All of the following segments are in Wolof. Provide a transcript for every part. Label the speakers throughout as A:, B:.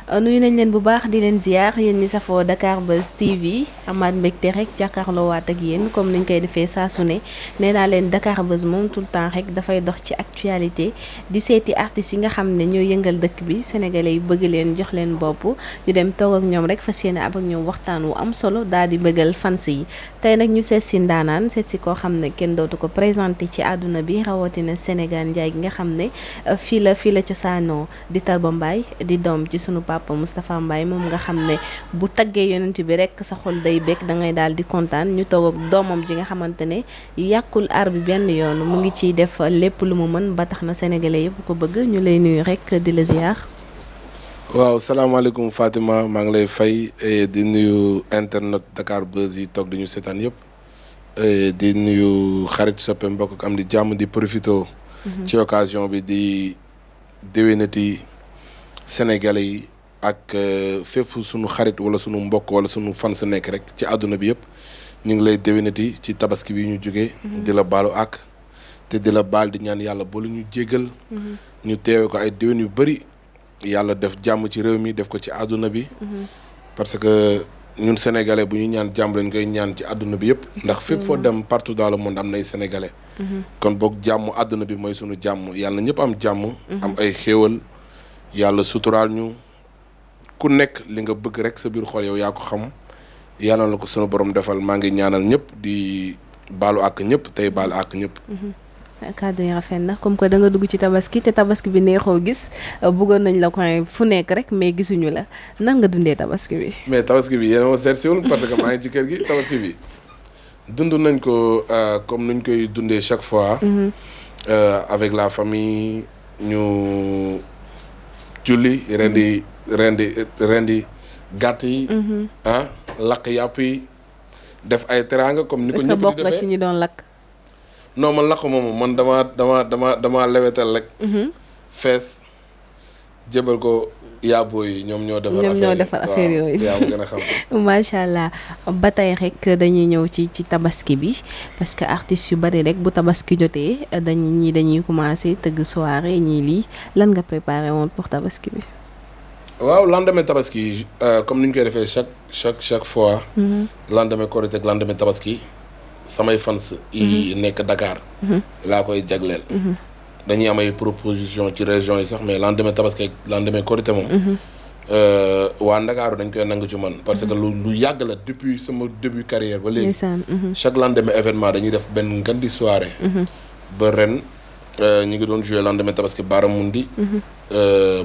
A: nuyu nañ leen bu baax di leen ziar yéen ñi safoo Dakar Buzz TV amaat mbégte rek jàkkaarloo waat ak yéen comme niñ koy defee saa su ne nee naa leen Dakar Buzz moom tout le temps rek dafay dox ci actualité di seeti artistes yi nga xam ne ñoo yëngal dëkk bi sénégalais yi bëgg leen jox leen bopp ñu dem toog ak ñoom rek fas yéene ab ak ñoom waxtaan wu am solo daal di bëggal fans yi tey nag ñu seet si ndaanaan seet si koo xam ne kenn dootu ko présenté ci àdduna bi rawatina Sénégal njaay gi nga xam ne fii la cosaanoo di Tarba Mbaye di doom ci sunu papa Moustapha Mbaye moom nga xam ne bu taggee yonent bi rek sa xol day bekk da ngay daal di kontaan ñu toog ak doomam ji nga xamante ne yàqul aar bi benn yoon mu ngi ciy def lépp lu mu mën ba tax na sénégalais yëpp ko bëgg ñu lay nuyu rek di la ziar.
B: waaw salaamaaleykum Fatima maa ngi lay fay di nuyu internet Dakar Buzz yi toog di ñu seetaan yëpp di nuyu xarit soppe mbokk ak am di jàmm di profito ci occasion bi di déwénati sénégalais yi ak fépp sunu xarit wala sunu mbokk wala sunu fan sa nekk rek ci àdduna bi yëpp ñu ngi lay déwénati ci tabaski bi ñu jógee di la baalu ak te di la baal di ñaan yàlla ba lu ñu jéggal ñu teewe ko ay déwén yu bëri yàlla def jàmm ci réew mi def ko ci àdduna bi parce que ñun sénégalais bu ñu ñaan jàmm lañ koy ñaan ci àdduna bi yëpp ndax fépp foo dem partout dans le monde am nay sénégalais kon boog jàmm àdduna bi mooy sunu jàmm yàlla ñëpp am jàmm am ay xéewal yàlla suturaal ñu ku nekk li nga bëgg rek sa biir xol yow yaa ko xam yàlla la ko sunu borom defal maa ngi ñaanal ñëpp di baalu àq ñëpp tey baalu àq ñëpp
A: kàddu yi rafet na comme que da nga dugg ci tabaski te tabaski bi neexoo gis bëggoon nañ la ko fu nekk rek mais gisuñu la nan nga dundee tabaski bi.
B: mais tabaski bi yéen a ma seet siwul parce que maa ngi ci kër gi tabaski bi dund nañ ko comme nuñ koy dundee chaque fois. Avec la famille ñu julli rendi gàtt yi. lakk yàpp yi def ay teraanga comme ni ko ñëpp di defee
A: bokk nga ci ñi doon lakk.
B: non man lakk moom man dama lewetal rek. fees jébal ko yaaboo yi ñoom ñoo defar affaire yooyu yaa ma gën a xam.
A: macha allah ba tey rek dañuy ñëw ci tabaski bi parce que artistes yu bari rek bu tabaski jotee dañuy commencé tëgg soirée ñii lii lan nga préparé woon pour tabaski bi.
B: waaw lendemain tabaski comme ni ñu koy defee chaque fois. lendemain Korité ak lendemain tabaski. samay fans yi nekk Dakar laa koy jagleel dañuy am ay proposition ci région yi sax mais lendemain tabaski lendemain Korité moom waa Ndakaaru dañ koy nangu ci man parce que lu yàgg la depuis sama début carrière ba léegi chaque lendemain événement dañuy def benn ngandi soirée ba ren ñu ngi doon jouer lendemain tabaski Baaramundi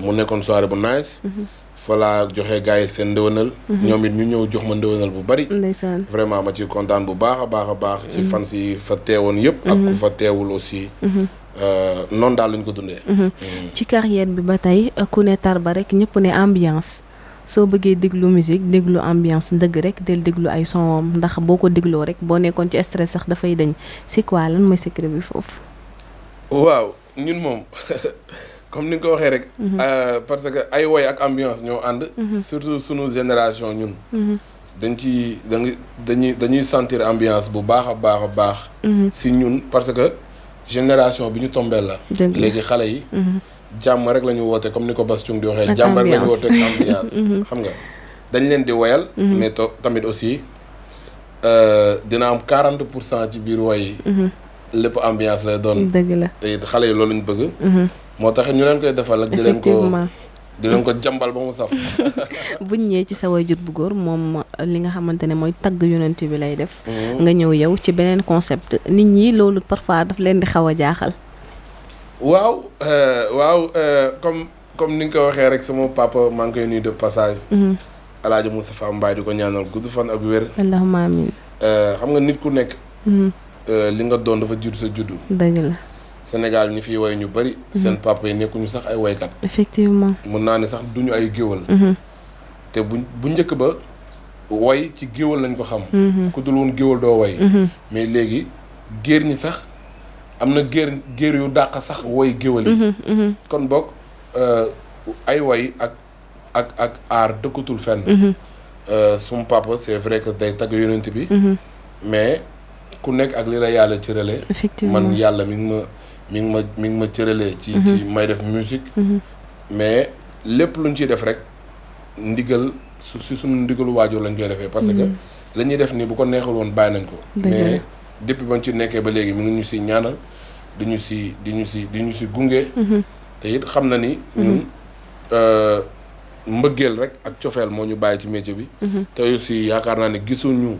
B: mu nekkoon soirée bu nice fa laa joxe gars yi seen ndëwënal ñoom it ñu ñëw jox ma ndëwënal bu bari vraiment ma ci kontaan bu baax a baax ci fans yi fa teewoon yëpp ak ku fa teewul aussi noonu daal lañ ko dundee
A: ci carrière bi ba tey ku ne Tarba rek ñëpp ne ambiance soo bëggee déglu musique déglu ambiance ndëgg rek del déglu ay sonwam ndax boo ko dégloo rek boo nekkoon ci stress sax dafay dañ c'est quoi lan mooy secret bi foofu
B: waaw ñun moom comme ni nga ko waxee rek parce que ay woy ak ambiance ñoo ànd surtout sunu génération ñun dañuy sentir ambiance bu baax a baax si ñun parce que génération bi ñu tombeel la léegi xale yi jàmm rek la ñu woote comme ni ko Bass Thioung di waxee jàmm rek la ñu woote ak ambiance xam nga dañ leen di woyal mais tamit aussi dina am 40% ci biir woy yi lépp ambiance lay doon
A: dëgg la
B: te xale yi loolu ñu bëgg moo tax ñu leen koy defal ak di leen ko jàmbal ba mu saf
A: buñ ñëwee ci sa waajur bu góor moom li nga xamante ne mooy tagg yonent bi lay def nga ñëw yow ci beneen concept nit ñi loolu parfois daf leen di xaw a jaaxal
B: waaw comme ni nga ko waxee rek sama papa maa ngi koy nuyu de passage Alaaji Moustapha Mbaye di ko ñaanal gudd fan ak wér
A: allahumma amin
B: xam nga nit ku nekk li nga doon dafa jiitu sa juddu
A: dëgg la
B: Sénégal ñi fiy woy ñu bari seen papa yi nekkuñu sax ay woykat
A: effectivement
B: mun naa ne sax duñu ay géwal te bu njëkk ba woy ci géwal lañ ko xam ku dul woon géwal doo woy mais léegi géer ñi sax am na géer yu dàq sax woy géwal yi kon boog ay woy ak aar dëkkatul fenn suma papa c'est vrai que day tagg yonent bi mais ku nekk ak li la yàlla cëralee man yàlla mi ngi ma cëralee ci may def musique mais lépp luñ ciy def rek ndigal si suñu ndigalu waajur lañ koy defee parce que la ñuy def nii bu ko neexul woon bàyyi nañ ko mais depuis bañ ci nekkee ba léegi mi ngi ñu si ñaanal di ñu si gunge te it xam na ni ñun mbëggeel rek ak cofeel moo ñu bàyyi ci métier bi te aussi yaakaar naa ne gisuñu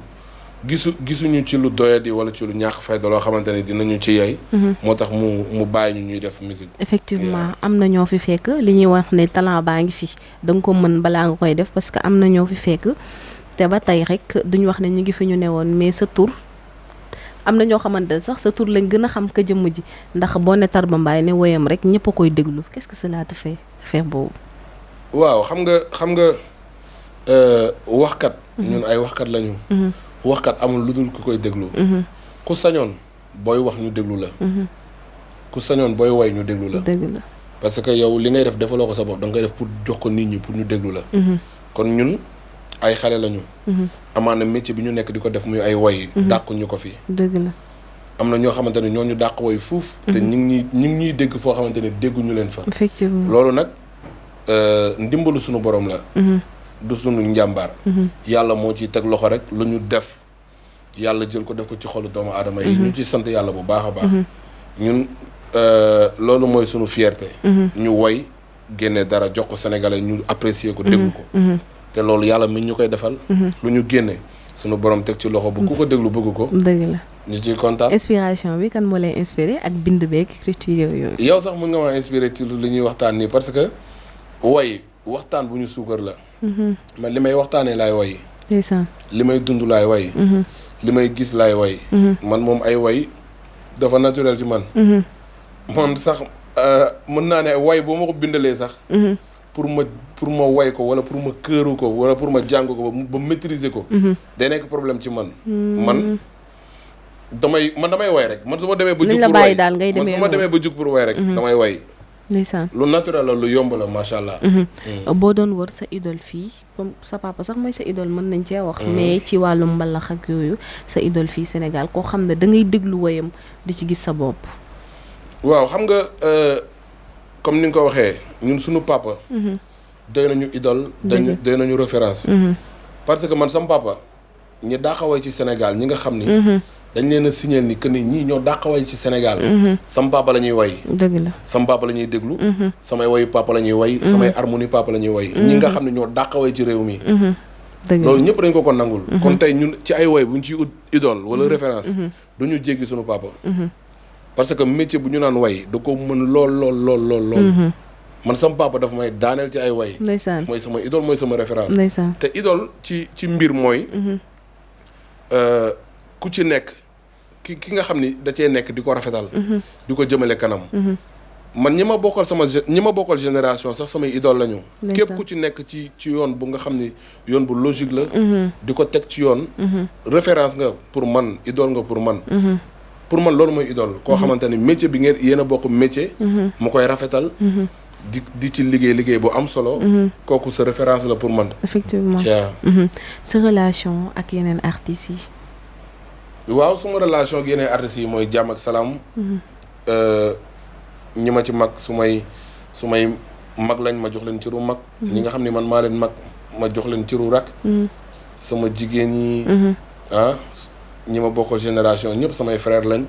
B: ci lu doyadi wala ci lu ñàkk fayda loo xamante ne dinañu ci yey moo tax mu bàyyi ñu ñuy def musique
A: effectivement am na ñoo fi fekk li ñuy wax ne talent baa ngi fi da nga ko mën balaa nga koy def parce que am na ñoo fi fekk te ba tey rek duñu wax ne ñu ngi fi ñu newoon mais sa tur am na ñoo xamante ne sax sa tur lañ gën a xam ka jëmm ji ndax boo ne Tarba Mbaye ne woyam rek ñëpp a koy déglu qu'est-ce que cela te fait affaire boobu
B: waaw xam nga waxkat ñun ay waxkat lañu waxkat amul lu dul ku koy déglu ku sañoon booy wax ñu déglu la ku sañoon booy woy ñu déglu la parce que yow li ngay def defaloo ko sa bopp da nga koy def pour jox ko nit ñi pour ñu déglu la kon ñun ay xale lañu amaana métier bi ñu nekk di ko def muy ay woy dàqu ñu ko fi
A: dëgg la
B: am na ñoo xamante ne ñoo ñu dàq woy fuuf te ñu ngi ñuy dégg foo xamante ne dégguñu leen fa
A: effectivement
B: loolu nag ndimbalu suñu borom la du suñu njàmbaar yàlla moo ciy teg loxo rek lu ñu def yàlla jël ko def ko ci xolu doomu aadama yi ñu ci sant yàlla bu baax a baax ñun loolu mooy suñu fierté ñu woy génne dara jox ko sénégalais ñu apprécier ko déglu ko te loolu yàlla mi ñu koy defal lu ñu génne suñu borom teg ci loxo bu ku ko déglu bëgg ko
A: dëgg la
B: ñu ciy kontaan
A: inspiration bi kan moo lay inspiré ak bind beeg écriture yooyu
B: yow sax mën nga maa inspiré ci li ñuy waxtaan nii parce que woy waxtaan bu ñu suukar la man li may waxtaanee laay woy li may dund laay woy li may gis laay woy man moom ay woy dafa naturel ci man man sax mën naa ne woy boo ma ko bindalee sax pour ma woy ko wala pour ma këru ko wala pour ma jàng ko ba maîtriser ko day nekk problème ci man man damay woy rek man su ma demee ba jug pour woy man su ma demee ba jug pour woy rek damay woy
A: ndeysaan
B: lu naturel la lu yomb la macha allah.
A: boo doon wër sa idole fii comme sa papa sax mooy sa idole mën nañ cee wax. mais ci wàllu mbalax ak yooyu sa idole fii Sénégal koo xam ne da ngay déglu woyam di ci gis sa bopp.
B: waaw xam nga comme ni nga ko waxee ñun suñu papa. doy nañu idole. doy nañu référence. parce que man sama papa ñi daaxaway ci Sénégal ñi nga xam ni. dañ leen a signé ni que ni ñii ñoo dàqaway ci Sénégal. sama papa la ñuy way.
A: dëgg la
B: sama papa la ñuy déglu. samay wayu papa la ñuy way. samay harmonie papa la ñuy way. ñi nga xam ne ñoo dàqaway ci réew mi.
A: dëgg
B: loolu ñëpp dañ ko nangul. kon tey ñun ci ay way bu ñu ciy ut idole wala référence. du ñu jéggi suñu papa. parce que métier bu ñu naan way da ko mën lool. man sama papa dafa may daaneel ci ay way.
A: ndeysaan
B: mooy sama idole mooy sama référence.
A: ndeysaan
B: te idole ci mbir mooy. ku ci nekk ki nga xam ni da cee nekk di ko rafetal. di ko jëmale kanam. man ñi ma bokkal génération sax samay idole lañu. képp ku ci nekk ci yoon bu nga xam ni yoon bu logique la. di ko teg ci yoon. référence nga pour man idole nga pour man. pour man loolu mooy idole. koo xamante ni métier bi ngeen yéen a bokk métier. mu koy rafetal. di ci liggéey bu am solo. kooku sa référence la pour man.
A: effectivement sa relation ak yeneen artistes yi.
B: waaw suma relation ak yeneen artistes yi mooy jàmm ak salaam. ñi ma ci mag su may mag lañ ma jox leen ciru mag. ñi nga xam ne man maa leen mag ma jox leen ciru rak. sama jigéen yi. ñi ma bokkal génération ñëpp samay frère lañ.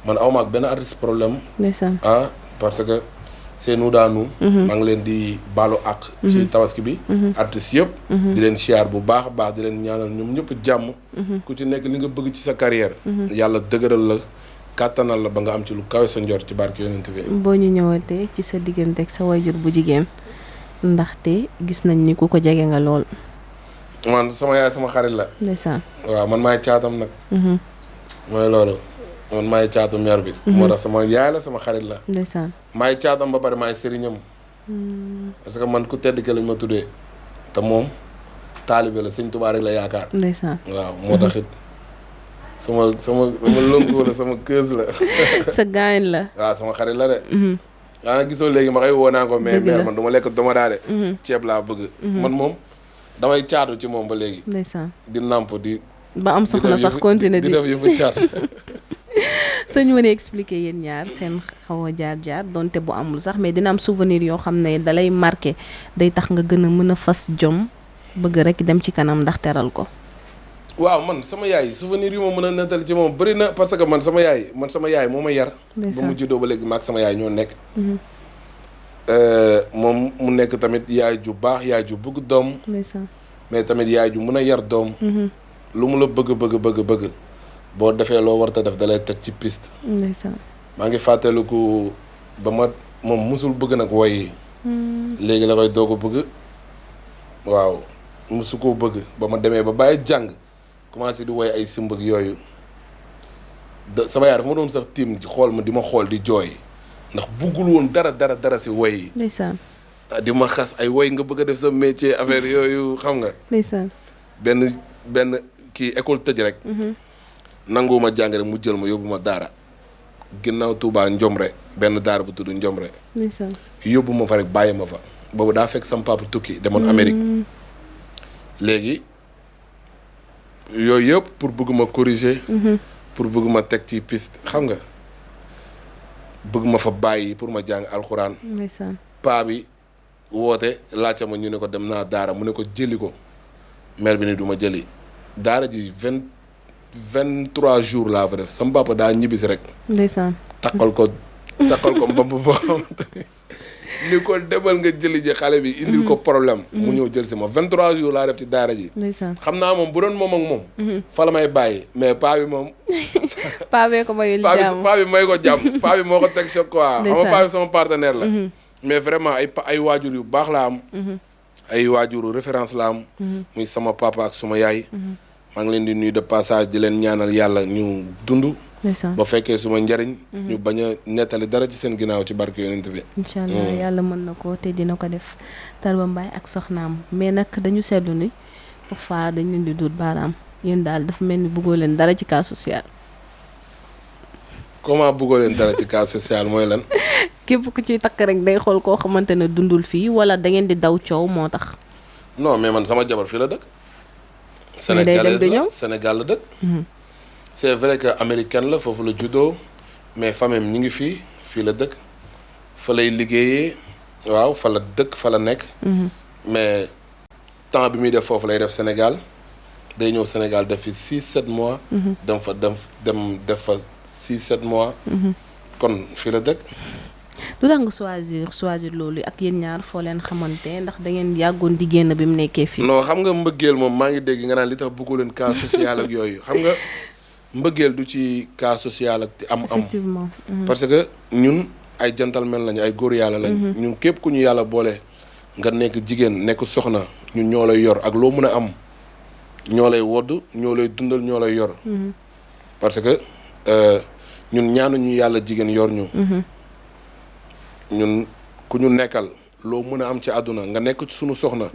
B: man awma ak benn artiste problème.
A: ndeysaan
B: parce que c'est nous dans nous. maa ngi leen di baalu àq. ci tabaski bi. artistes yëpp. di leen siyaar bu baax a baax di leen ñaanal ñoom ñëpp jàmm. ku ci nekk li nga bëgg ci sa carrière. yàlla dëgëral la kàttanal la ba nga am ci lu kawe sa njort ci barke yonent bi.
A: boo ñu ñëwatee ci sa diggante ak sa wayjur bu jigéen ndaxte gis nañ ni ku ko jege nga lool.
B: man sama yaay sama xarit la.
A: ndeysaan
B: waaw man maay caatam nag. mooy loolu. man maay caatu meer bi. moo tax sama yaay la sama xarit la.
A: ndeysaan
B: maay caatam ba pare maay sëriñam. parce que man ku tedd ke lañ ma tuddee. te moom taalibe la sëñ Tuubaa rek la yaakaar.
A: ndeysaan
B: waaw moo tax it sama lëngu la sama keus la.
A: sa gaañ la.
B: waaw sama xarit la de. yaa gisoo léegi ma koy woo naa ko mais meer man du ma lekk dama daa de. ceeb laa bëgg. man moom damay caatu ci moom ba léegi.
A: ndeysaan
B: di namp di.
A: ba am soxna sax continuer
B: di def yëfu caat.
A: soo ñu mënee expliquer yéen ñaar seen xaw a jaar donte bu amul sax mais dina am souvenir yoo xam ne dalay marqué day tax nga gën a mën a fas jom bëgg rek dem ci kanam ndax teral ko.
B: waaw man sama yaay souvenir yu ma mën a nettali ci moom bëri na parce que man sama yaay moo ma yar. ba mu juddoo ba léegi maag sama yaay ñoo nekk. moom mu nekk tamit yaay ju baax yaay ju bëgg doom. mais tamit yaay ju mën a yar doom. lu mu la bëgg boo defee loo war a def dalay teg ci piste. maa ngi fàttaliku ba ma moom musul bëgg nag woy yi. léegi la koy doog a bëgg. waaw musu koo bëgg ba ma demee ba bàyyi jàng commencé di woy ay simbëg yooyu sama yaay dafa ma doon sax tiim di xool ma di ma xool di jooy ndax buggul woon dara si woy yi.
A: ndeysaan.
B: di ma xas ay woy nga bëgg a def sa métier affaire yooyu xam nga.
A: ndeysaan.
B: benn kii école tëj rek. nanguwuma jàng rek mu jël ma yóbbu ma daara ginnaaw Touba Njomre benn daara bu tudd Njomre.
A: ndeysaan.
B: yóbbu ma fa rek bàyyi ma fa boobu daa fekk sama papa tukki demoon Amérique. léegi yooyu yëpp pour bëgg ma corriger. pour bëgg ma teg ci piste xam nga bëgg ma fa bàyyi pour ma jàng alxuraan.
A: ndeysaan.
B: paa bi woote laajte ma ñu ne ko dem naa daara mu ne ko jëli ko mère bi ni du ma jëli daara ji 23 jours laa fa def sama papa daa ñibbisi rek.
A: ndeysaan.
B: takkal ko mbamb boo xamante ni ko demal nga jëli ji xale bi indil ko problème. mu ñëw jël si ma 23 jours laa def ci daara ji.
A: ndeysaan.
B: xam naa moom bu doon moom ak moom. fa la may bàyyi mais paa bi moom.
A: paa bee ko mayul jàmm
B: paa bi may ko jàmm paa bi moo ko teg choc quoi. xam nga paa bi sama partenaire la. mais vraiment ay waajur yu baax la am. ay waajuru référence la am. muy sama papa ak suma yaay. maa ngi leen di nuyu de passage di leen ñaanal yàlla ñu dund. ba fekkee suma njariñ. ñu bañ a nettali dara ci seen ginnaaw ci barke yonent bi.
A: incha allah yàlla mën na ko te dina ko def Tarba Mbaye ak soxnaam mais nag dañu seetlu ni parfois dañ leen di duut baaraam yéen daal dafa mel ni bëggoo leen dara ci cas social.
B: comment bëggoo leen dara ci cas social mooy lan.
A: képp ku ciy takk rek day xool koo xamante ne dundul fii wala da ngeen di daw coow moo tax.
B: non mais man sama jabar fii la dëkk. sénégalaise la Sénégal la dëkk. c'est vrai que américaine la foofu la juddoo mais famille ñi ngi fii la dëkk fa lay liggéeyee waaw fa la dëkk fa la nekk. mais temps bi muy def foofu lay def Sénégal day ñëw Sénégal def fi 6-7 mois. dem def fa 6-7 mois. kon fii la dëkk.
A: lu tax nga choisir loolu ak yéen ñaar foo leen xamante ndax da ngeen yàggoon di génn bi mu nekkee fii.
B: non xam nga mbëggeel moom maa ngi dégg nga naan li tax bëggu leen cas social ak yooyu xam nga mbëggeel du ci cas social ak am.
A: effectivement.
B: parce que ñun ay gentleman lañu ay góor yàlla lañ. ñun képp ku ñu yàlla boole nga nekk jigéen nekk soxna ñun ñoo lay yor ak loo mën a am ñoo lay wodd ñoo lay dundal ñoo lay yor. parce que ñun ñaanuñu yàlla jigéen yor ñu. ñun ku ñu nekkal loo mën a am ci àdduna nga nekk ci sunu soxna.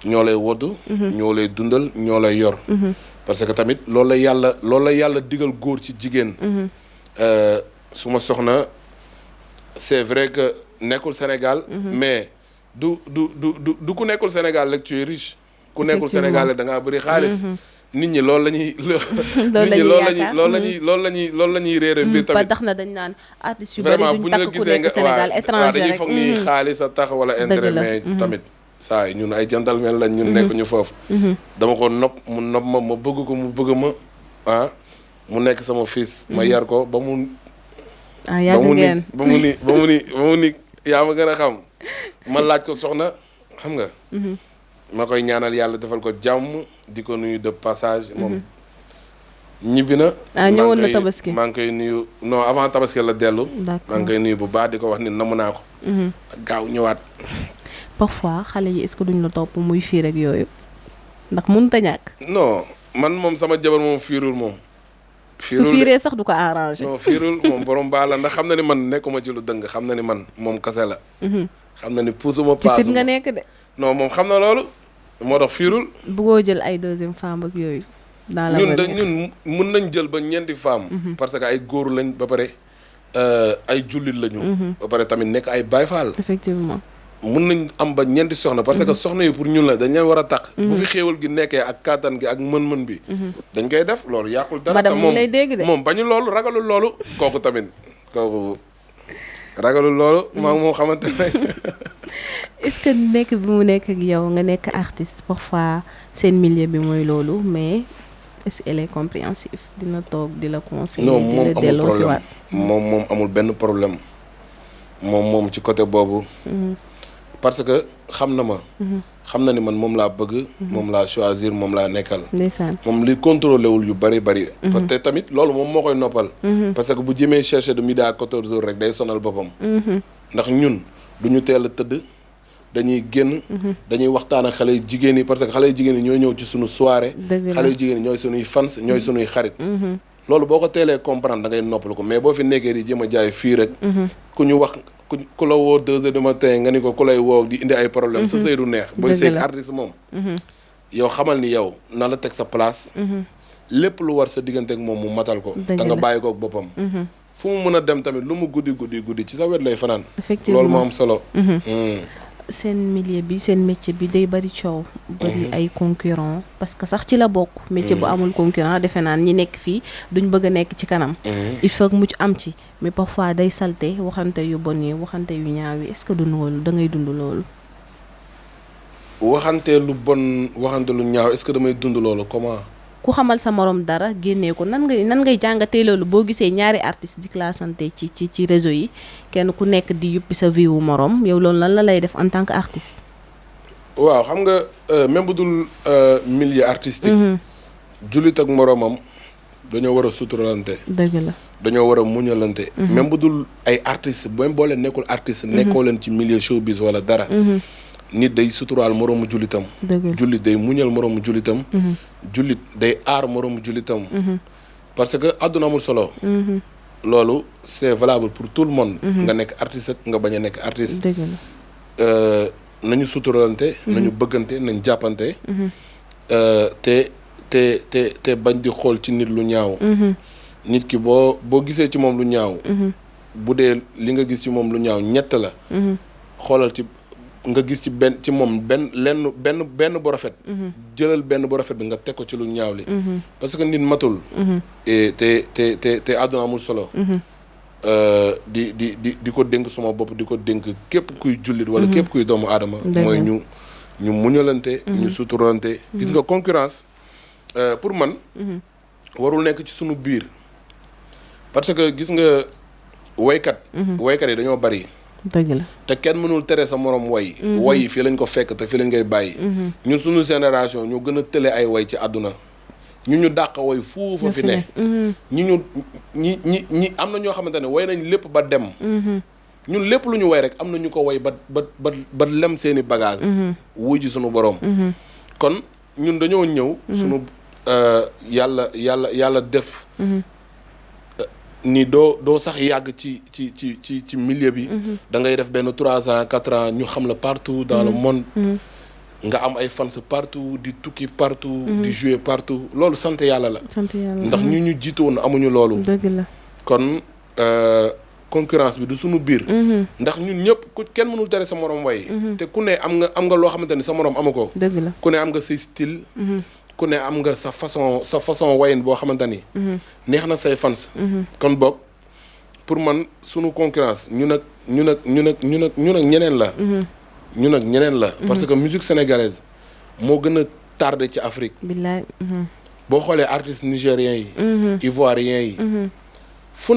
B: ñoo lay wodd ñoo lay dundal ñoo lay yor. parce que tamit loolu la yàlla digal góor ci jigéen. suma soxna c'est vrai que nekkul Sénégal. mais du ku nekkul Sénégal rek tu es riche. ku nekkul Sénégal da ngaa bëri xaalis. nit ñi loolu la ñuy. loolu la ñuy réere mbir tamit.
A: ba tax na dañ naan artistes yu bari duñ takk ku nekk Sénégal étranger
B: dañuy foog ni xaalis a tax wala intérêt mais tamit saa yi ñun ay gentleman lañ ñun nekk ñu foofu. dama ko nopp mu nopp ma bëgg ko mu bëgg ma mu nekk sama fils. ma yar ko ba mu.
A: yàgg ngeen
B: ba mu ni yaa ma gën a xam ma laaj ko soxna xam nga. ma koy ñaanal yàlla defal ko jàmm di ko nuyu de passage moom ñibbi na.
A: ñëwoon na tabaski
B: maa ngi koy nuyu non avant tabaski la dellu. maa ngi koy nuyu bu baax di ko wax ni namu naa ko. gaaw ñëwaat.
A: parfois xale yi est-ce que duñ la topp muy fiir ak yooyu ndax mënut a ñàkk.
B: non man moom sama jabar moom fiirul moom.
A: su fiiree sax du ko arrangé.
B: non fiirul moom borom baax la ndax xam na ni man nekkuma ci lu dëng xam na ni man moom kase la. xam na ni puusuma paasuma
A: ci sit nga nekk de.
B: non moom xam na loolu moo tax fiirul.
A: bëggoo jël ay deuxième femme ak yooyu. dans la
B: ñun mun nañ jël ba ñeenti femme. parce que ay góor lañ ba pare ay jullit lañu. ba pare tamit nekk ay bayfaal.
A: effectivement.
B: mun nañ am ba ñeenti soxna parce que soxna yi pour ñun la dañ leen war a takk. bu fi xéewal gi nekkee ak kàttan gi ak mën-mën bi. dañ koy def loolu yàqul dara.
A: madame mu lay dégg de
B: moom bañu loolu ragalul loolu kooku tamit kooku. ragalul loolu maa ngi moom xamante ne.
A: est-ce que nekk bi mu nekk ak yow nga nekk artiste parfois seen milieu bi mooy loolu mais est-ce qu'elle est compréhensive dina toog di la conseiller.
B: non
A: di
B: moom
A: la
B: amul
A: delloo si waat.
B: problème moom amul benn problème moom ci côté boobu. parce que xam na ma. xam na ni man moom laa bëgg. moom laa choisir moom laa nekkal.
A: ndeysaan.
B: moom li contrôlé wul yu bari bari. parce que tamit loolu moom moo koy noppal. parce que bu jëmee chercher de midi à 14 heures rek day sonal boppam. ndax ñun du ñu teel a tëdd dañuy génn. dañuy waxtaan ak xale yu jigéen yi parce que xale yu jigéen yi ñooy ñëw ci suñu soirée. xale yu jigéen yi ñooy suñuy fans ñooy suñuy xarit. loolu boo ko teelee comprendre da ngay noppalu ko mais boo fi nekkee di jéem a jaay fii rek. ku ñu wax ku la woo 2 heures du matin nga ni ko ku lay woo di indi ay problème sa sëy du neex. booy sëy artiste moom. yow xamal ni yow na la teg sa place. lépp lu war sa diggante ak moom mu matal ko. te nga bàyyi ko ak boppam. fu mu mën a dem tamit lu mu guddi ci sa wet lay fanaan.
A: effectivement
B: loolu moo am solo.
A: seen milieu bi seen métier bi day bari coow. bari ay concurrent parce que sax ci la bokk. métier bu amul concurrent defe naan ñi nekk fii duñ bëgg a nekk ci kanam. il faut que mucc am ci mais parfois day salte waxante yu bon yi waxante yu ñaaw yi est-ce que du loolu da ngay dund loolu.
B: waxante lu bon waxante lu ñaaw est-ce que damay dund loolu comment.
A: ku xamal sa morom dara génnee ko nan ngay jàngatee loolu boo gisee ñaari artistes di clashante ci réseau yi kenn ku nekk di yuppi sa vie wu morom yow loolu lan la lay def en tant que artiste.
B: waaw xam nga même bu dul milieu artistique. jullit ak moromam dañoo war a suturalante.
A: dëgg la
B: dañoo war a muñalante. même bu dul ay artistes même boo leen nekkul artiste. nekkoo leen ci milieu showbiz wala dara. nit day suturaal moroomu jullitam. jullit day muñal moroomu jullitam. jullit day aar moroomu jullitam. parce que àdduna amul solo. loolu c'est valable pour tout le monde. nga nekk artiste ak nga bañ a nekk artiste.
A: dëgg la
B: nañu suturalante. nañu bëggante nañ jàppante. te bañ di xool ci nit lu ñaaw. nit ki boo gisee ci moom lu ñaaw. bu dee li nga gis ci moom lu ñaaw ñett la. xoolal ci. nga gis ci moom benn bu rafet. jëlal benn bu rafet bi nga teg ko ci lu ñaaw li. parce que nit matul. te àdduna amul solo. di ko dénk suma bopp di ko dénk képp kuy jullit wala képp kuy doomu aadama. mooy ñu muñalante. ñu suturalante. gis nga concurrence pour man. warul nekk ci sunu biir. parce que gis nga waykat yi dañoo bari.
A: dëgg la
B: te kenn mënul tere sa morom way. way yi fii lañ ko fekk te fii lañ koy bàyyi. ñun suñu génération ñoo gën a tële ay way ci àdduna. ñu dàq way fuufa fi ne. ñi am na ñoo xamante ne way nañ lépp ba dem. ñun lépp lu ñu way rek am na ñu ko way ba lem seeni bagage. wuy ji suñu borom. kon ñun dañoo ñëw. suñu yàlla def. ni doo sax yàgg ci milieu bi. da ngay def benn 3 ans 4 ans ñu xam la partout dans le monde. nga am ay fans partout di tukki partout. di jouer partout loolu sant yàlla la. ndax ñu jiitu woon amuñu loolu.
A: dëgg la
B: kon concurrence bi du suñu biir. ndax ñun ñëpp kenn mënul tere sa morom way. te ku ne am nga loo xamante ni sa morom amu ko.
A: dëgg la
B: ku ne am nga say style. ku ne am nga sa façon wayin boo xamante ni. neex na say fans. kon boog pour man sunu concurrence ñun ak ñeneen la. ñun ak ñeneen la. parce que musique sénégalaise moo gën a tardé ci Afrique.
A: billaay.
B: boo xoolee artistes nigériens yi. ivoiriens yi. fu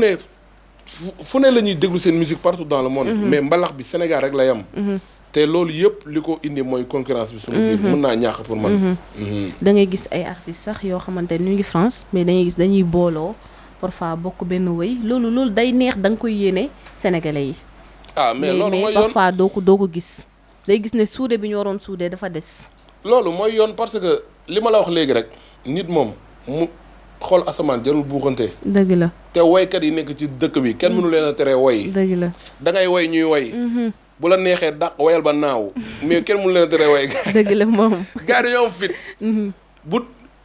B: ne la ñuy déglu seen musique partout dans le monde. mais mbalax bi Sénégal rek la yam. te loolu yëpp li ko indi mooy concurrence bi suñu biir mën naa ñàkk pour man.
A: da ngay gis ay artistes sax yoo xamante ne ñu ngi France mais da ngay gis dañuy booloo parfois bokk benn wëy loolu day neex da nga koy yéene sénégalais yi.
B: mais loolu mooy yoon
A: mais parfois doo ko gis. day gis ne suude bi ñu waroon suude dafa des.
B: loolu mooy yoon parce que li ma la wax léegi rek nit moom mu xool asamaan jarul buuxante.
A: dëgg la
B: te woykat yi nekk ci dëkk bi kenn mënu leen a tere woy.
A: dëgg la
B: da ngay woy ñuy woy. bu la neexee dàq woyal ba naaw mais kenn mënu leen a tere woy.
A: dëgg la moom.
B: gars yi dañoo am fit. bu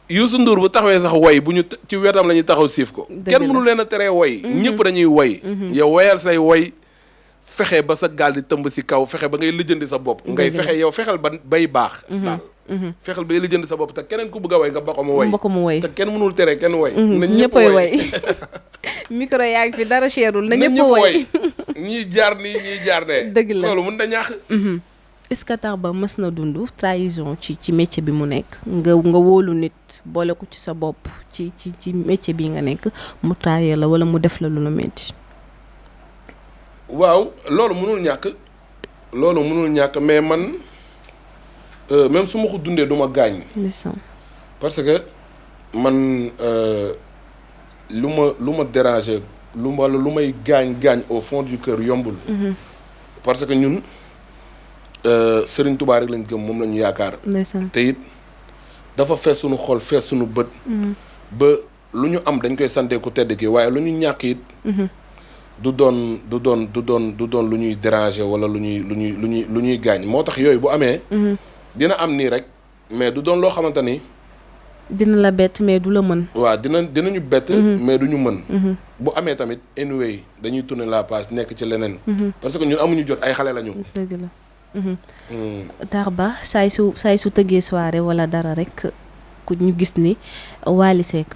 B: Youssou Ndour bu taxawee sax woy bu ñu ci wetam la ñuy taxaw siif ko. kenn mënu leen a tere woy. ñëpp dañuy woy. yow woyal say woy. fexe ba sa gaal di tëmb si kaw fexe ba ngay lijjanti sa bopp. ngay fexe yow fexeel ba bay baax. daal fexeel bay lijjanti sa bopp te keneen ku bëgg a way nga bokk mu way. te kenn mënul tere kenn way.
A: na ñëpp way micro yaa ngi fi dara cherul na ñëpp way.
B: ñii jaar nii ñii jaar ne.
A: dëgg la
B: loolu mën na ñàkk.
A: est-ce que Tarba mës na dund trahison ci métier bi mu nekk nga wóolu nit boole ko ci sa bopp ci métier bi nga nekk mu trahir la wala mu def la lu la metti.
B: waaw loolu mënul ñàkk mais man même su ma ko dundee du ma gaañ. parce que man lu ma déranger lu may gaañ au fond du cœur yombul. parce que ñun Serigne Touba rek lañ gëm moom la ñu yaakaar. te it dafa fees suñu xol fees suñu bët. ba lu ñu am dañ koy sante ku tedd ki waaye lu ñu ñàkk it. du doon lu ñuy déranger wala lu ñuy gaañ moo tax yooyu bu amee. dina am nii rek mais du doon loo xamante ni.
A: dina la bett mais du la mën.
B: waaw dinañu bett. mais du ñu mën. bu amee tamit anyway dañuy tourner la page nekk ci leneen. parce que ñun amuñu jot ay xale lañu.
A: dëgg la. Tarba saay su tëggee soirée wala dara rek ku ñu gis ni Wally Seck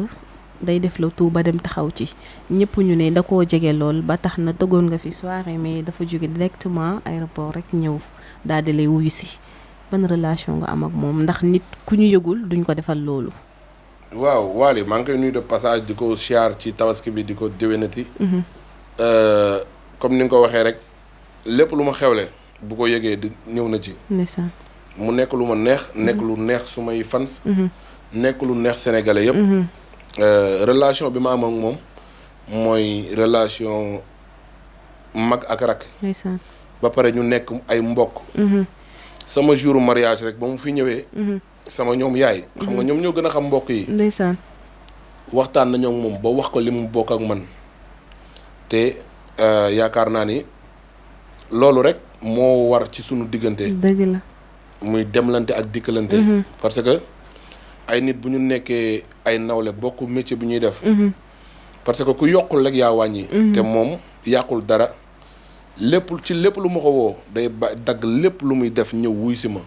A: day def la tout ba dem taxaw ci ñëpp ñu ne da koo jege lool ba tax na tëggoon nga fi soirée mais dafa jóge directement aéroport rek ñëw daal di lay wuyu si ban relation nga am ak moom ndax nit ku ñu yëgul duñ ko defal loolu.
B: waaw Wally maa ngi koy nuyu de passage di ko siyaar ci tabaski bi di ko déwénati. comme ni nga ko waxee rek lépp lu ma xewle bu ko yëgee di ñëw na ci. mu nekk lu ma neex. nekk lu neex sumay fans. nekk lu neex sénégalais yëpp. relation bi ma am ak moom mooy relation mag ak rak. ba pare ñu nekk ay mbokk. sama jour mariage rek ba mu fi ñëwee. sama ñoom yaay. xam nga ñoom ñoo gën a xam mbokk yi.
A: ndeysaan.
B: waxtaan nañoo ak moom ba wax ko li mu bokk ak man te yaakaar naa ni loolu rek moo war ci sunu diggante.
A: dëgg la.
B: muy demlante ak dikkalante. parce que ay nit bu ñu nekkee ay nawle bokk métier bu ñuy def. parce que ku yokkul rek yaa wàññi. te moom yàqul dara. lépp lu ma ko woo day dagg lépp lu muy def ñëw wuy si ma.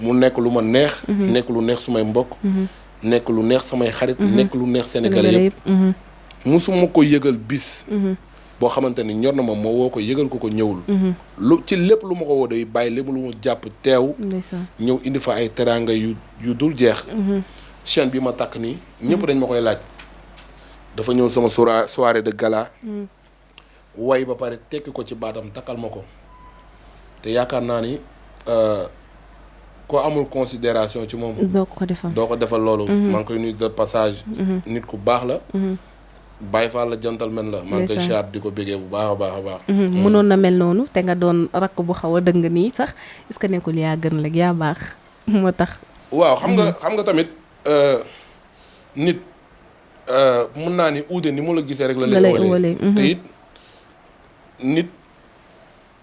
B: mu nekk lu ma neex. nekk lu neex sumay mbokk. nekk lu neex samay xarit. nekk lu neex sénégalais yëpp. musuma ko yëgal bis. boo xamante ni ñor na ma moo woo ko yëgal ko ñëwul. ci lépp lu ma ko woo day bàyyi lépp lu mu jàpp teew. ñëw indi fa ay teraanga yu dul jeex. chaîne bi ma takk nii ñëpp dañ ma koy laaj. dafa ñëw sama soirée de gala. way ba pare tekki ko ci baatam takkal ma ko te yaakaar naa ni koo amul considération ci moom. doo ko defal loolu. maa ngi koy nuyu de passage. nit ku baax la. Baye Fall la gentleman la. maa ngi koy char di ko bégee bu baax a baax a baax.
A: mënoon na mel noonu te nga doon rakk bu xaw a dëng nii sax est-ce que nekkul yaa gën rek yaa baax moo tax.
B: waaw xam nga tamit nit mun naa ni uude ni mu la gisee rek. la lay ëwalee te it nit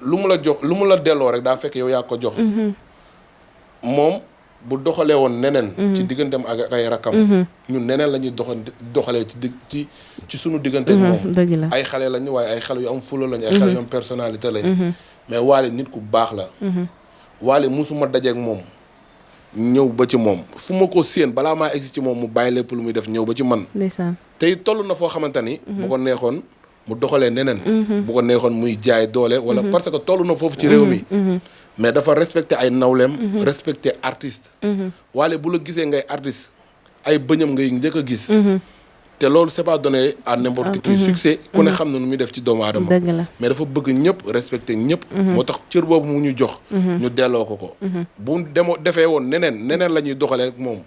B: lu mu la jox lu mu la delloo rek daa fekk yow yaa ko jox. moom bu doxalee woon neneen. ci digganteem ak ay rakam. ñun neneen la ñuy doxalee ci sunu diggante ak moom.
A: dëgg la ay
B: xale lañu waaye ay xale yu am fula lañu. ay xale yu am personnalité lañ. mais Wally nit ku baax la. Wally musuma dajeek moom ñëw ba ci moom fu ma ko séen balaa maa egsi ci moom mu bàyyi lépp lu muy def ñëw ba ci man. ndeysaan tey toll na foo xamante ni. bu ko neexoon mu doxalee neneen. bu ko neexoon muy jaay doole. wala parce que toll na foofu ci réew mi. mais dafa respecté ay nawleem. respecté artiste. Wally bu la gisee ngay artiste ay bëñam ngay njëkk a gis. te loolu c'est pas donné à n'importe qui succès ku ne xam na nu muy def ci doomu aadama. mais dafa bëgg ñëpp respecté ñëpp. moo tax cër boobu mu ñu jox. ñu delloo ko. bu defee woon neneen la ñuy doxalee ak moom.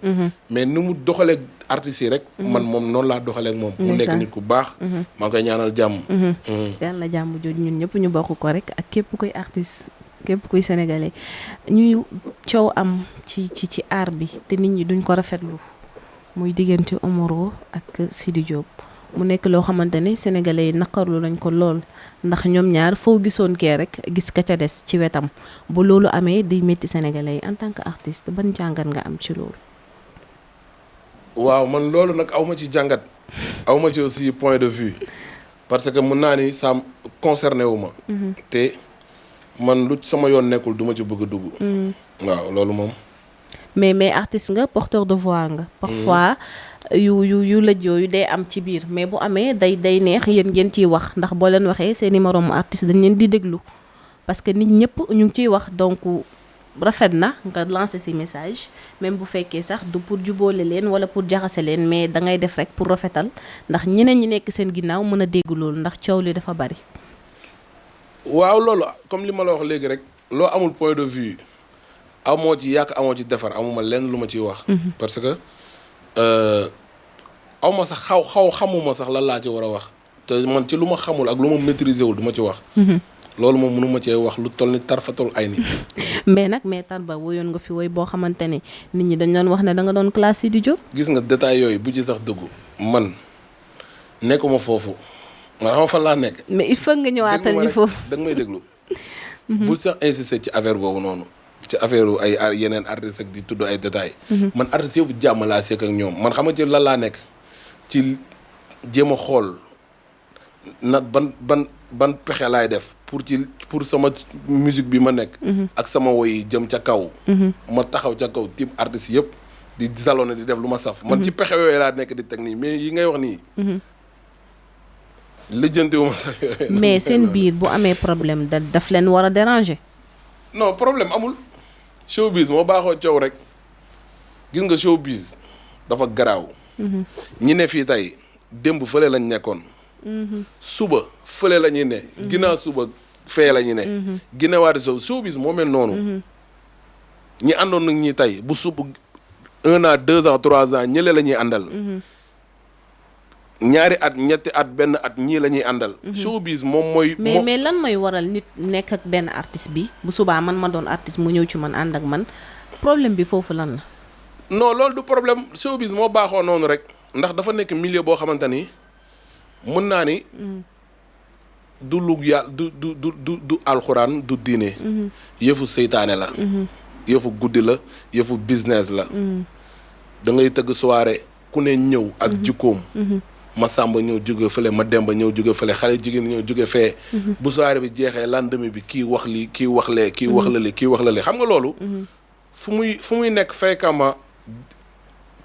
B: mais ni mu doxalee artistes yi rek. man moom noonu laa doxalee ak moom. mu nekk nit ku baax. maa ngi koy ñaanal jàmm.
A: yàlla jàmm jooju ñun ñëpp ñu bokk ko rek ak képp kuy artiste. képp kuy sénégalais ñuy coow am ci art bi te nit ñi duñ ko rafetlu muy diggante Omaro ak Sidi Diop mu nekk loo xamante ne sénégalais yi naqarlu lañ ko lool ndax ñoom ñaar foo gisoon kee rek gis ka ca des ci wetam bu loolu amee di métti sénégalais yi en tant que artiste ban jàngat nga am ci loolu.
B: waaw man loolu nag awma ci jàngat awma ci aussi point de vue parce que mun naa ni ça concerné wu ma. te man lu sama yoon nekkul duma ci bëgg a dugg. waaw loolu moom.
A: mais artiste nga porteur de voix nga. parfois yu lëj yooyu day am ci biir mais bu amee day neex yéen ngeen ciy wax ndax boo leen waxee seeni moroomu artiste dañ leen di déglu parce que nit ñëpp ñu ngi ciy wax donc rafet na nga lancer ci message même bu fekkee sax du pour jubóole leen wala pour jaxase leen mais da ngay def rek pour rafetal ndax ñeneen ñi nekk seen ginnaaw mën a dégg loolu ndax coow li dafa bari.
B: waaw loolu comme li ma la wax léegi rek loo amul point de vue amoo ci yàq amoo ci defar amuma lenn lu ma ciy wax. parce que awma sax xamuma sax lan laa ci war a wax te man ci lu ma xamul ak lu ma maîtriser wul du ma ci wax. loolu moom mënu ma cee wax lu toll ni tarfatul ay ni
A: mais Tarba woyoon nga fi woy boo xamante ne nit ñi dañ doon wax ne da nga doon classe yi di jóg.
B: gis nga détail yooyu bu ci sax dëggu man nekkuma foofu man xam fan laa nekk.
A: mais il faut nga ñëwaatal ñu foofu
B: da nga may déglu. bu sax insister ci affaire boobu noonu. ci affaire ay yeneen artistes ak di tudd ay détails. man artistes yëpp jàmm laa seek ak ñoom man xam nga ci lan laa nekk ci jéem a xool na ban pexe laay def pour sama musique bi ma nekk. ak sama woy jëm ca kaw. ma taxaw ca kaw type artistes yëpp di salone di def lu ma saf. man ci pexe yooyu laa nekk di teg nii mais yi ngay wax nii. lijjanti wu ma sax yooyu.
A: mais seen biir bu amee problème daf leen war a déranger.
B: non problème amul. showbiz moo baaxoo coow rek gis nga showbiz dafa garaaw. ñi ne fii tey démb fële lañ nekkoon. suba fële la ñuy ne. ginnaaw suba fee la ñuy ne. ginnawaati showbiz moo mel noonu. ñi àndoon nag ñi tey bu sub 1 an 2 ans 3 ans ñële la ñuy àndal. ñaari at ñetti at benn at ñii la ñuy àndal. showbiz moom mooy.
A: mais lan mooy waral nit nekk ak benn artiste bi bu subaa man ma doon artiste mu ñëw ci man ànd ak man problème bi foofu lan la.
B: non loolu du problème showbiz moo baaxoo noonu rek ndax dafa nekk milieu boo xamante ni mën naa ni. du lu yàlla du alxuraan du diine. yëfu seytaane la. yëfu guddi la yëfu business la. da ngay tëgg soirée ku ne ñëw ak jikkoom. ma sàmba ñëw jóge fële ma demba ñëw jóge fële xale jigéen ñëw jóge fee. bu soirée bi jeexee lendemain bi kii wax lii kii wax lee kii wax la li kii wax la li xam nga loolu. fu muy nekk fréquemment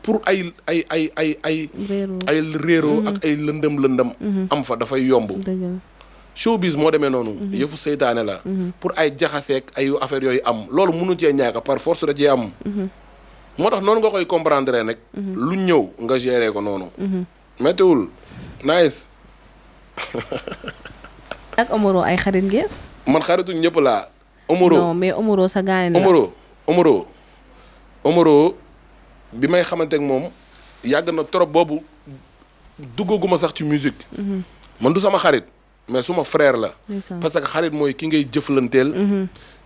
B: pour ay réeroo ak ay lëndëm am fa dafay yomb. showbiz moo demee noonu. yëfu seytaane la. pour ay jaxaseek ay affaire yooyu am loolu mënu cee ñaaka par force da cee am. moo tax noonu nga koy comprendre nag. lu ñëw nga gérer ko noonu. méttiwul nice.
A: ak Omaro ay xarit ngeen.
B: man xaritu ñëpp laa. Omaro
A: non mais Omaro sa gaañ la.
B: Omaro bi may xamante ak moom yàgg na trop boobu duggaguma sax ci musique. man du sama xarit mais suma frère la. parce que xarit mooy ki ngay jëflanteel.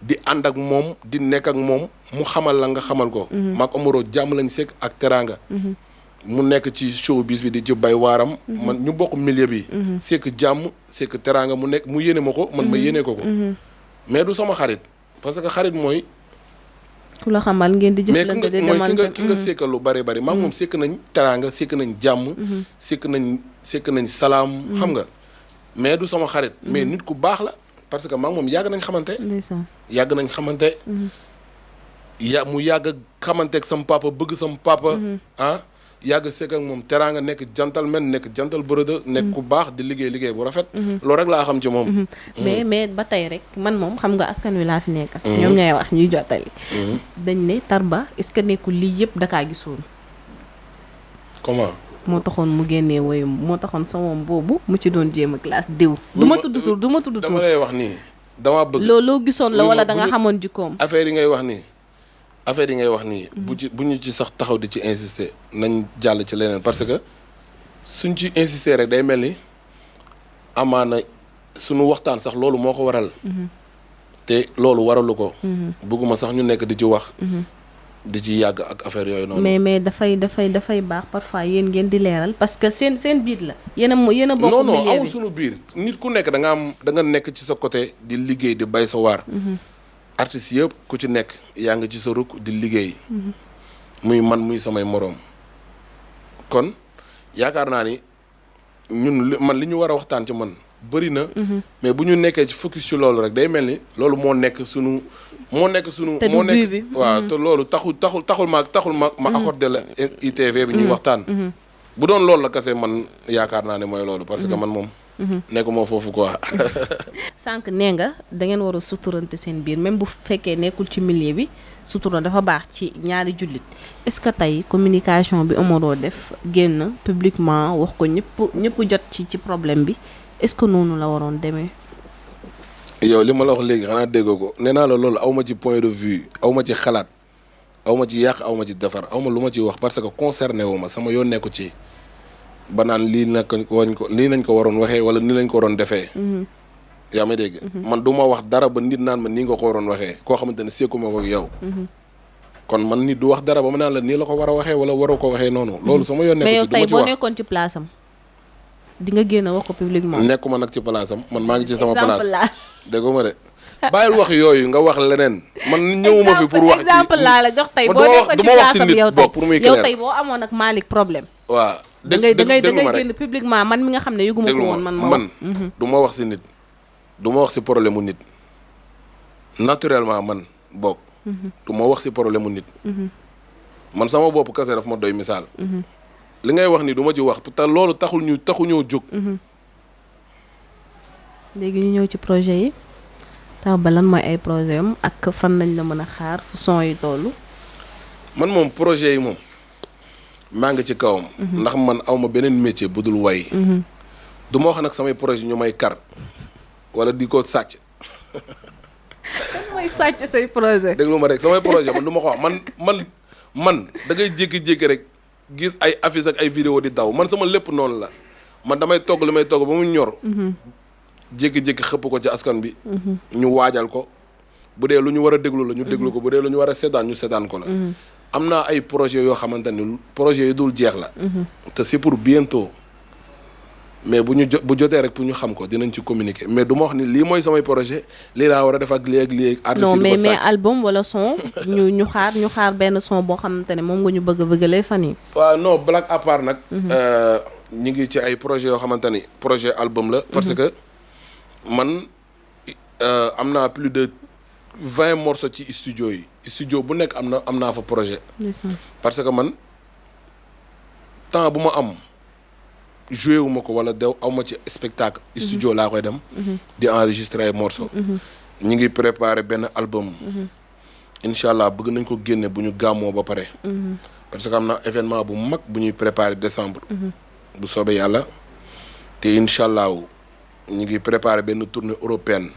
B: di ànd ak moom di nekk ak moom mu xamal la nga xamal ko. maak Omaro jàmm lañ sekk ak teraanga. mu nekk ci showbiz bi di ci bay waaram. man ñu bokk milieu bi. sekk jàmm sekk teraanga mu nekk mu yéene ma ko man ma yéene ko ko. mais du sama xarit parce que xarit mooy.
A: ku la xamal ngeen di jëflante di demante
B: mais ki nga sekkal lu bari bari maa moom sekk nañ teraanga sekk nañ jàmm. sekk nañ salaam. xam nga mais du sama xarit. mais nit ku baax la parce que maa moom yàgg nañ xamante. yàgg nañ xamante. mu yàgg xamante ak sam papa bëgg sam papa. yàgg sekk ak moom teraanga nekk gentleman nekk gentle brother nekk ku baax di liggéey bu rafet. loolu rek laa xam ci moom.
A: mais ba tey rek man moom xam nga askan wi laa fi nekk. ñoom ñooy wax ñuy jottali. dañ ne Tarba est-ce que nekkul lii yëpp dakaa gisoon.
B: comment.
A: moo taxoon mu génnee woyum moo taxoon somom boobu mu ci doon jéem a classe diw. du ma tudd tur
B: dama lay wax nii dama bëgg.
A: loo gisoon la wala da nga xamoon jikkoom.
B: affaire yi ngay wax nii. bu ñu ci sax taxaw di ci insister nañ jàll ci leneen parce que suñ ci insister rek day mel ni amaana suñu waxtaan sax loolu moo ko waral. te loolu waralu ko. bëgguma sax ñu nekk di ci wax. di ci yàgg ak affaire yooyu noonu.
A: mais dafay baax parfois yéen ngeen di leeral parce que seen biir la. yéen a bokk
B: non amul suñu biir nit ku nekk da nga nekk ci sa côté di liggéey di bay sa waar. artistes yëpp ku ci nekk yaa ngi ci sa rukk di liggéey. muy man muy samay moroom. kon yaakaar naa ni ñun man li ñu war a waxtaan ci man bëri na. mais bu ñu nekkee ci focus ci loolu rek day mel ni loolu moo nekk sunu.
A: te
B: moo nekk waaw te loolu taxul ma accordé la ITV bi ñuy waxtaan. bu doon loolu la kese man yaakaar naa ne mooy loolu parce que man moom nekkuma foofu quoi.
A: sànq nee nga da ngeen war a suturante seen biir même bu fekkee nekkul ci milieu bi sutura dafa baax ci ñaari jullit est-ce que tey communication bi Omaro def génn publiquement wax ko ñëpp jot ci problème bi est-ce que noonu la waroon demee.
B: yow li ma la wax léegi xanaa déggoo ko nee naa la loolu aw ma ci point de vue aw ma ci xalaat aw ma ci yàq aw ma ci defar aw ma lu ma ci wax parce que concerné wu ma sama yoon nekku ci ba naan lii nañ ko waroon waxee wala nii lañ ko waroon defee. yaa may dégg. man du ma wax dara ba nit naan ma nii nga ko waroon waxee koo xamante ne seekuma ko ak yow. kon man nit du wax dara ba ma naan la nii la ko war a waxee wala waroo ko waxee noonu. loolu sama yoon nekku ci du ma ci wax
A: mais yow tey boo nekkoon ci place am di nga génn wax ko publiquement.
B: nekkuma nag ci place am man maa ngi ci sama place. déggoo ma de bàyyil wax yooyu nga wax leneen man ñëwuma fi pour wax
A: exemple laa la jox tey boo nekkoon ci place am yow tey boo amoon ak Malick problème.
B: waaw
A: da ngay génn publiquement man mi nga xam ne yëguma ko woon man
B: du ma wax si nit du ma wax si problème mu nit naturellement man bokk du ma wax si problème mu nit man sama bopp kese daf ma doy misaal li ngay wax ni du ma ci wax te loolu taxuñoo jóg
A: léegi ñu ñëw ci projet yi tax ba lan mooy ay projet am ak fan lañ la mën a xaar fu son yi toll.
B: man moom projet yi moom maa ngi ci kawam. ndax man awma beneen métier bu dul way. du ma wax nag samay projet ñu may kar wala di ko sàcc.
A: lan mooy sàcc say projet.
B: déglu ma rek samay projet man du ma ko wax man da ngay jékki-jékki rek gis ay affiche ak ay vidéo di daw man sama lépp noonu la man damay togg li may togg ba mu ñor. jékki-jékki xëpp ko ci askan bi. ñu waajal ko bu dee lu ñu war a déglu la ñu déglu ko bu dee lu ñu war a seetaan ñu seetaan ko la. am naa ay projets yoo xamante ni projets yi dul jeex la. te c'est pour bientôt mais bu jotee rek pour ñu xam ko dinañ ci communiquer mais du ma wax ni lii mooy samay projet lii laa war a def ak lii ak lii ak. artiste
A: non mais album wala son ñu xaar benn son boo xamante ne moom nga ñu bëgg lay fan yi.
B: waaw non blague à part nag. ñu ngi ci ay projets yoo xamante ni projet album la. parce que man am naa plus de 20 morceaux ci studio yi studio bu nekk am naa fa projet. parce que man temps bu ma am joué wu ma ko wala dew aw ma ci spectacle. studio laa koy dem. di enregistrer ay morceaux. ñu ngi préparer benn album. incha allah bëgg nañ ko génne bu ñu gàmmoo ba pare. parce que am na événement bu mag bu ñuy préparer décembre. bu soobee yàlla te incha allah ñu ngi préparer benn tournée européenne.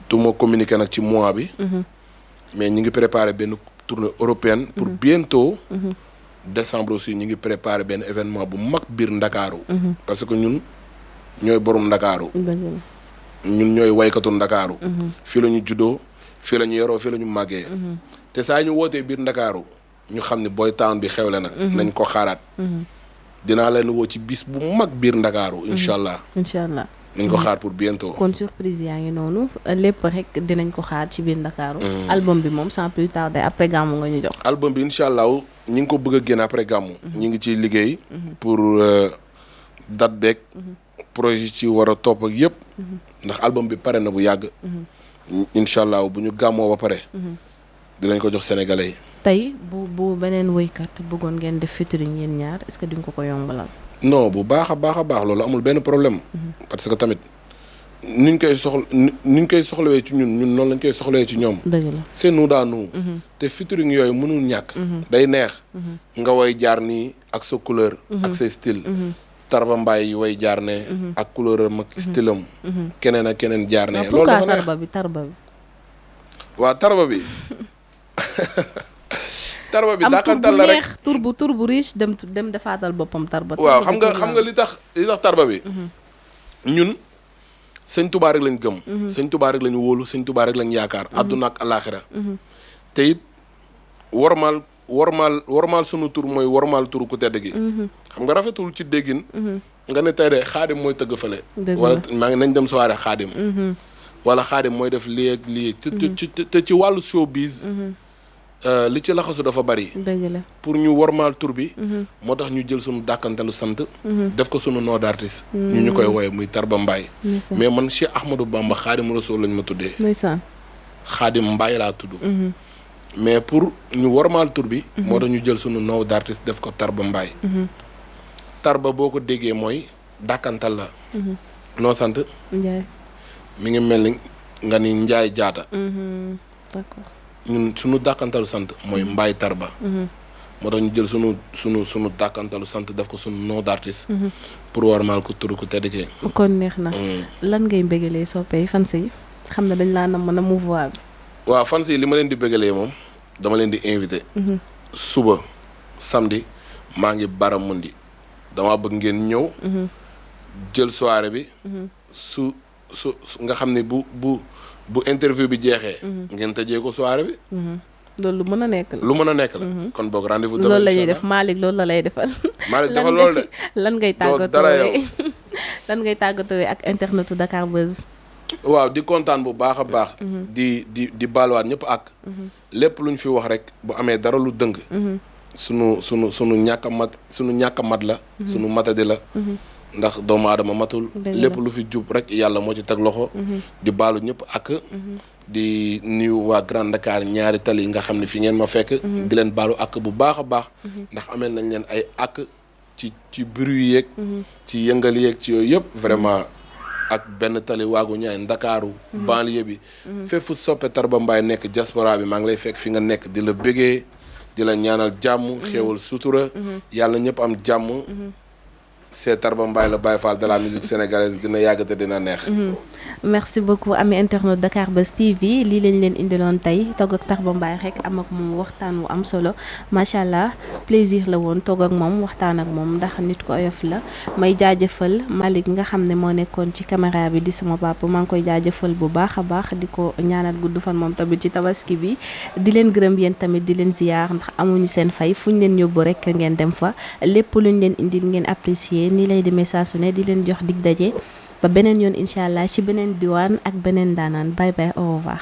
B: du ma communiquer nag ci mois bi. mais ñu ngi préparer benn tournée européenne. pour bientôt. décembre aussi ñu ngi préparer benn événement bu mag biir Ndakaaru. parce que ñun ñooy borom Ndakaaru. ñun ñooy waykatu Ndakaaru. fii la ñu juddoo fii la ñu yoroo fii la ñu màggee. te saa ñu wootee biir Ndakaaru ñu xam ne Boy Town bi xewle na. nañ ko xaaraat. dinaa leen woo ci bis bu mag biir Ndakaaru incha allah.
A: incha allah.
B: nañ ko xaar pour bientôt.
A: kon surprise yaa ngi noonu lépp rek dinañ ko xaar ci biir Ndakaaru. album bi moom sans plus tarder après gàmmu nga ñu jox. album
B: bi incha allah ñi ngi ko bëgg a génn après gàmmu. ñi ngi ciy liggéey. pour date beeg. projet ci war a topp ak yëpp. ndax album bi pare na bu yàgg. incha allah bu ñu gàmmoo ba pare. dinañ ko jox sénégalais yi.
A: tey bu beneen woykat bëggoon ngeen def featuring yéen ñaar est-ce que di nga ko yombalal.
B: non bu baax a baax loolu amul benn problème. parce que tamit niñ koy soxlawee ci ñun noonu lañ koy soxlawee ci ñoom.
A: dëgg la
B: c'est nous dans nous. te featuring yooyu mënul ñàkk. day neex. nga way jaar nii ak sa couleur. ak sa style. Tarba Mbaye way jaar ne. ak couleur am ak style am. keneen ak keneen jaar ne. loolu dafa neex
A: tarba bi.
B: waaw tarba bi. tarba bi dàqantal la rek
A: am tur bu riche dem defaatal boppam tarba.
B: waaw xam nga li tax tarba bi. ñun sëñ Tuubaa rek lañ gëm. sëñ Tuubaa rek lañu wóolu sëñ Tuubaa rek lañ yaakaar. àdduna ak alaaxira. te it wormaal sunu tur mooy wormaal turu ku tedd gi. xam nga rafetul ci déggin. nga ne tey de xaadim mooy tëgg fële. wala maa ngi nañ dem soirée xaadim. wala xaadim mooy def lii ak lii. te ci wàllu showbiz. li ci laxasu dafa bari.
A: dëgg la
B: pour ñu wormaal tur bi. moo tax ñu jël sunu dàkkantalu sant. def ko sunu nom d'artiste. ñu koy woowee muy Tarba Mbaye. mais man Cheikh Ahmadou Bamba Xaadim Rasul lañ ma tuddee.
A: ndeysaan.
B: Xaadim Mbaye laa tudd. mais pour ñu wormaal tur bi. moo tax ñu jël sunu nom d'artiste def ko Tarba Mbaye. Tarba boo ko déggee mooy dàkkantal la. noo sant.
A: Ndiaye.
B: mi ngi mel ni nga ni Njaay Jaata.
A: d'accord.
B: ñun sunu dàkkantalu sant mooy Mbaye Tarba. moo tax ñu jël sunu dàkkantalu sant def ko sunu nom d'artiste. pour warmaal ko turu ko tedd ki.
A: kon neex na. lan ngay bëggalee soppee fans yi xam ne dañ laa nam na mouvoir bi.
B: waaw fans yi li ma leen di bëggalee moom dama leen di invité. suba samedi maa ngi Baramundi dama bëgg ngeen ñëw. jël soirée bi. su nga xam ne bu interview bi jeexee. ngeen tëjee ko soirée bi.
A: loolu lu mën a nekk la.
B: lu mën a nekk la. kon boog rendez-vous.
A: loolu la ñuy def Malick loolu la lay defal.
B: Malick defal loolu de.
A: lan ngay tàggatoo lan ngay tàggatoo ak internetu Dakar Buzz.
B: waaw di kontaan bu baax a baax. di baaluwaat ñëpp ak. lépp lu ñu fi wax rek bu amee dara lu dëng. sunu ñàkk a mat la. sunu matadi la. ndax doomu aadama matul. lépp lu fi jub rek yàlla moo ci teg loxo. di baalu ñëpp ak. di nuyu waa Grand Dakar ñaari tali nga xam ne fi ngeen ma fekk. di leen baalu ak bu baax a baax. ndax ameel nañ leen ay ak ci bruit yeeg. ci yëngal yeeg ci yooyu yëpp vraiment. ak benn tali waagu ñaay Ndakaaru banlieue bi. fépp fu soppe Tarba Mbaye nekk diaspora bi maa ngi lay fekk fi nga nekk di la bëggee di la ñaanal jàmm. xéewal sutura. yàlla ñëpp am jàmm. c'est Tarba Mbaye la Baye Fall de la musique sénégalaise dina yàgg te dina neex.
A: merci beaucoup ami internet Dakar Buzz TV lii lañ leen indiloon tey toog ak Tarba Mbaye rek am ak moom waxtaan wu am solo macha allah plaisir la woon toog ak moom waxtaan ak moom ndax nit ko oyof la may jaajëfal Malick nga xam ne moo nekkoon ci caméra bi di sama papa maa ngi koy jaajëfal bu baax a baax di ko ñaanal gudd fan moom tamit ci tabaski bi di leen gërëm yéen tamit di leen ziyaar ndax amuñu seen fay fu ñu leen yóbbu rek ngeen dem fa lépp luñ leen indil ngeen apprécier nii lay demee saa su ne di leen jox dig daje ba beneen yoon incha allah ci beneen diwaan ak beneen daanaan bye bye au revoir.